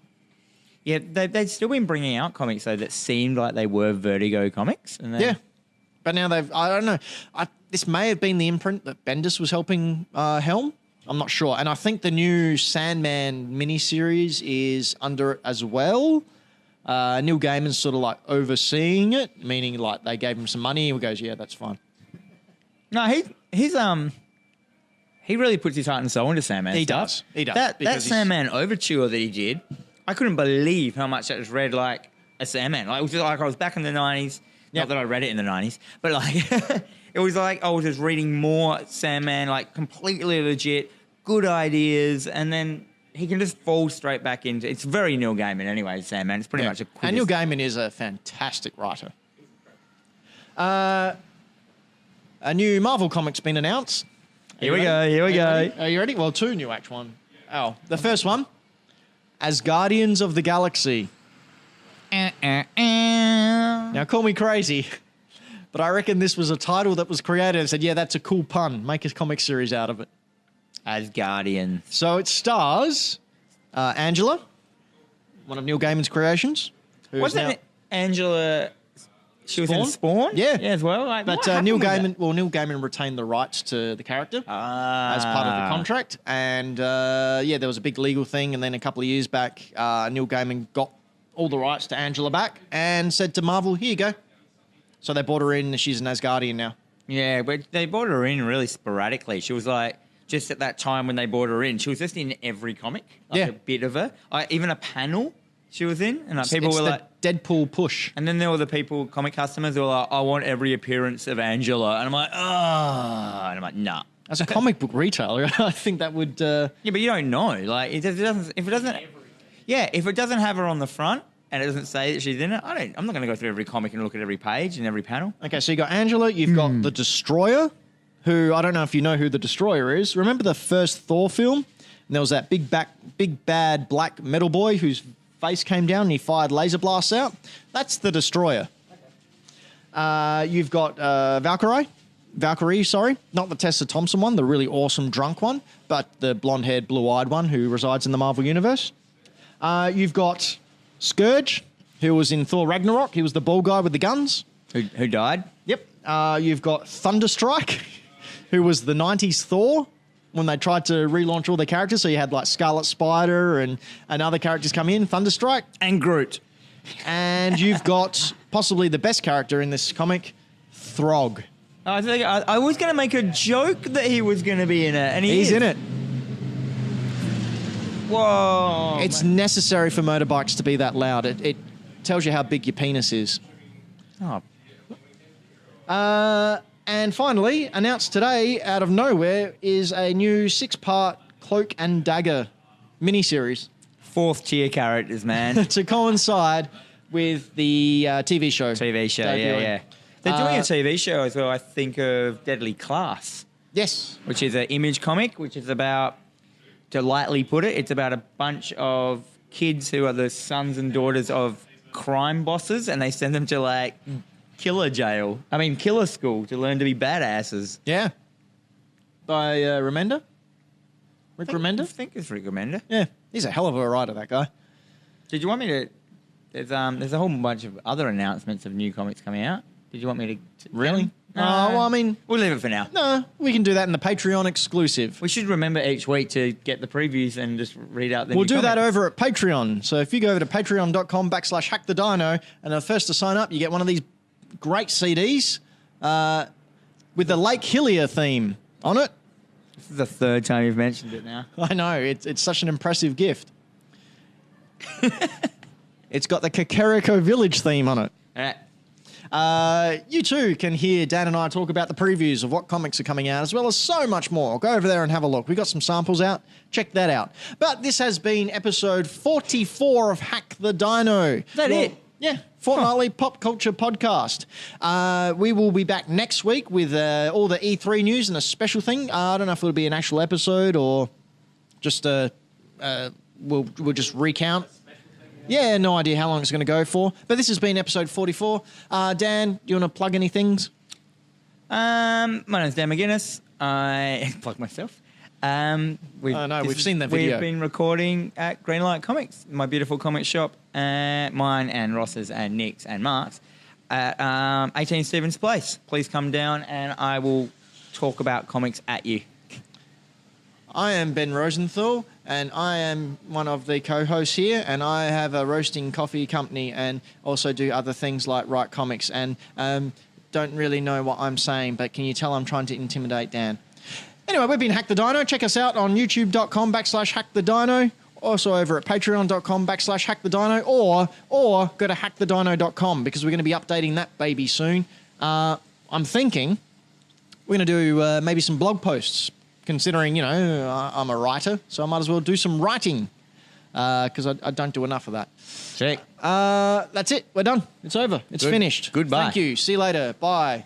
they'd still been bringing out comics though that seemed like they were Vertigo comics. And then, Yeah. But now I don't know. This may have been the imprint that Bendis was helping helm. I'm not sure. And I think the new Sandman miniseries is under it as well. Neil Gaiman's sort of like overseeing it, meaning like they gave him some money and he goes, yeah, that's fine. No, he really puts his heart and soul into Sandman. He stuff. does. He does. That Because he's- Sandman overture that he did, I couldn't believe how much that was read like a Sandman. Like, it was just like I was back in the 90s. Yep. Not that I read it in the 90s, but like it was like I was just reading more Sandman, like completely legit, good ideas, and then he can just fall straight back into. It's very Neil Gaiman anyway, Sandman. It's pretty much a. And Neil Gaiman is a fantastic writer. A new Marvel comic's been announced. Here we go. Are you ready? Well, 2 new actual one. Oh, the first one, As Guardians of the Galaxy. Now, call me crazy, but I reckon this was a title that was created and said, yeah, that's a cool pun. Make a comic series out of it. As Guardian. So it stars Angela, one of Neil Gaiman's creations. who's Wasn't now- it Angela? She was in Spawn? Spawn. Yeah. as well. Like, But what happened Neil with that? Gaiman retained the rights to the character. As part of the contract. And there was a big legal thing. And then a couple of years back, Neil Gaiman got all the rights to Angela back and said to Marvel, here you go. So they brought her in and she's an Asgardian now. Yeah, but they brought her in really sporadically. She was like, just at that time when they brought her in, she was just in every comic. Like Yeah. a bit of her. Even a panel. she was in, and like people It's were the like, Deadpool push. and then there were the people, comic customers, who were like, I want every appearance of Angela, and I'm like, oh, and I'm like, nah. As a comic book retailer, I think that would. Yeah, but you don't know. Like, if it doesn't have her on the front and it doesn't say that she's in it, I'm not going to go through every comic and look at every page and every panel. Okay, so you got Angela, you've got the Destroyer, who I don't know if you know who the Destroyer is. Remember the first Thor film? And there was that big bad black metal boy whose face came down and he fired laser blasts out. That's the Destroyer. You've got Valkyrie, sorry, not the Tessa Thompson one, the really awesome drunk one, but the blonde-haired, blue-eyed one who resides in the Marvel Universe. You've got Scourge, who was in Thor Ragnarok. He was the bald guy with the guns. Who died? Yep. You've got Thunderstrike, who was the 90s Thor when they tried to relaunch all their characters. So you had like Scarlet Spider and other characters come in, Thunderstrike. And Groot. And you've got possibly the best character in this comic, Throg. I was going to make a joke that he was going to be in it, and He's in it. Whoa. It's necessary for motorbikes to be that loud. It tells you how big your penis is. Oh. And finally, announced today out of nowhere is a new 6-part Cloak and Dagger miniseries. 4th tier characters, man. to coincide with the TV show. TV show, debuting. yeah. They're doing a TV show as well, I think, of Deadly Class. Yes. Which is an Image comic, which is about, to lightly put it, it's about a bunch of kids who are the sons and daughters of crime bosses, and they send them to, like, killer school to learn to be badasses. Yeah. By Remender? Rick Remender? I think it's Rick Remender. Yeah. He's a hell of a writer, that guy. Did you want me to... There's a whole bunch of other announcements of new comics coming out. Did you want me to... Really? No. Well, I mean... We'll leave it for now. No, we can do that in the Patreon exclusive. We should remember each week to get the previews and just read out the We'll new do that comics. over at Patreon. So if you go over to patreon.com/hackthedino and the first to sign up, you get one of these great CDs with the Lake Hillier theme on it. This is the 3rd time you've mentioned it now. I know, it's such an impressive gift. It's got the Kakariko Village theme on it. All right. You too can hear Dan and I talk about the previews of what comics are coming out, as well as so much more. Go over there and have a look. We got some samples out. Check that out. But this has been episode 44 of Hack the Dino. Is that it? Yeah, fortnightly pop culture podcast. We will be back next week with all the E3 news and a special thing. I don't know if it'll be an actual episode or just we'll just recount. Yeah, no idea how long it's going to go for. But this has been episode 44. Dan, do you want to plug any things? My name's Dan McGuinness. I plug myself. We've seen that video. We've been recording at Greenlight Comics, my beautiful comic shop, mine and Ross's and Nick's and Mark's, at 18 Stevens Place. Please come down and I will talk about comics at you. I am Ben Rosenthal, and I am one of the co-hosts here, and I have a roasting coffee company and also do other things like write comics, and don't really know what I'm saying, but can you tell I'm trying to intimidate Dan? Anyway, we've been Hack the Dino. Check us out on youtube.com/hackthedino, also over at patreon.com/hackthedino, or go to hackthedino.com, because we're going to be updating that baby soon. I'm thinking we're going to do maybe some blog posts, considering, I'm a writer, so I might as well do some writing, because I don't do enough of that. Check. That's it. We're done. It's over. It's finished. Goodbye. Thank you. See you later. Bye.